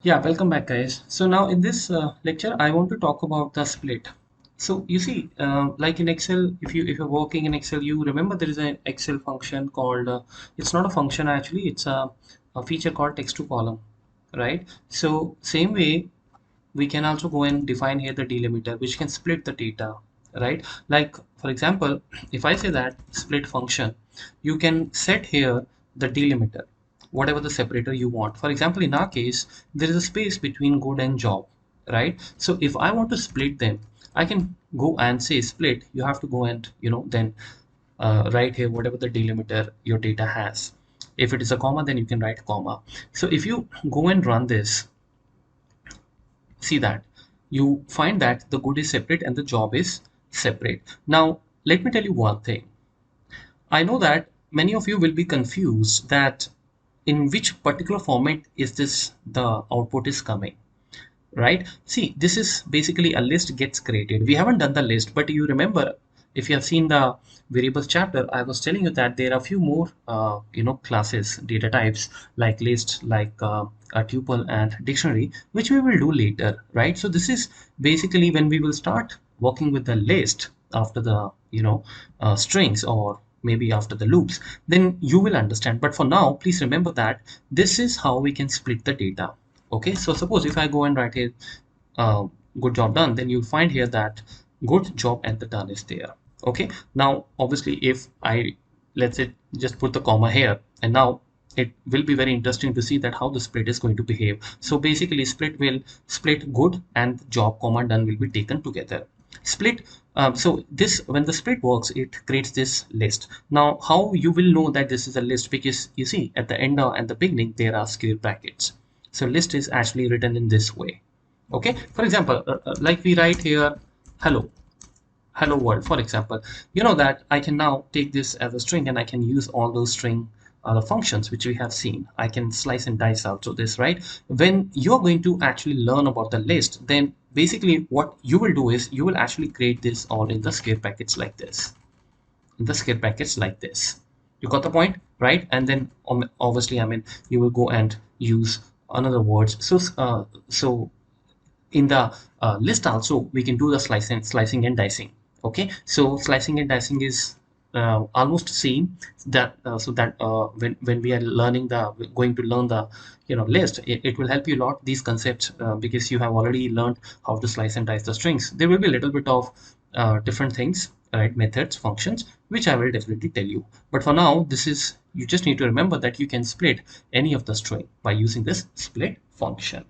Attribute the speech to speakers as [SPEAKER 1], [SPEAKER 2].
[SPEAKER 1] Yeah, welcome back, guys. So now in this lecture, I want to talk about the split. So you see, like in Excel, if you're working in Excel, you remember there is an Excel function called. It's not a function actually. It's a feature called text to column, right? So same way, we can also go and define here the delimiter, which can split the data, right? Like for example, if I say that split function, you can set here the delimiter, whatever the separator you want. For example, in our case, there is a space between good and job, right? So if I want to split them, I can go and say split. You have to go and then write here whatever the delimiter your data has. If it is a comma, then you can write comma. So if you go and run this, see that you find that the good is separate and the job is separate. Now let me tell you one thing. I know that many of you will be confused that in which particular format is this the output is coming, right? See, this is basically a list gets created. We haven't done the list, but you remember, if you have seen the variables chapter, I was telling you that there are a few more classes, data types, like list, like a tuple and dictionary, which we will do later, right? So this is basically when we will start working with the list after the strings, or maybe after the loops, then you will understand. But for now, please remember that this is how we can split the data. Okay, so suppose if I go and write here uh, good job done, then you'll find here that good job and the done is there. Okay, now obviously if I, let's say, just put the comma here, and now it will be very interesting to see that how the split is going to behave. So basically split will split good and job comma done will be taken together. Split, so this, when the split works, it creates this list. Now how you will know that this is a list? Because you see at the end and the beginning there are square brackets. So list is actually written in this way. Okay, for example, like we write here hello, hello world, for example. You know that I can now take this as a string and I can use all those string the functions which we have seen. I can slice and dice out to this, right? When you're going to actually learn about the list, then basically what you will do is you will actually create this all in the square packets like this, in the square packets like this. You got the point, right? And then obviously, I mean, you will go and use another words. So in the list also we can do the slicing and dicing. Okay, so slicing and dicing is almost same. That so that when we are learning the going to learn the list, it will help you a lot, these concepts, because you have already learned how to slice and dice the strings. There will be a little bit of different things, right, methods, functions, which I will definitely tell you. But for now, this is, you just need to remember that you can split any of the string by using this split function.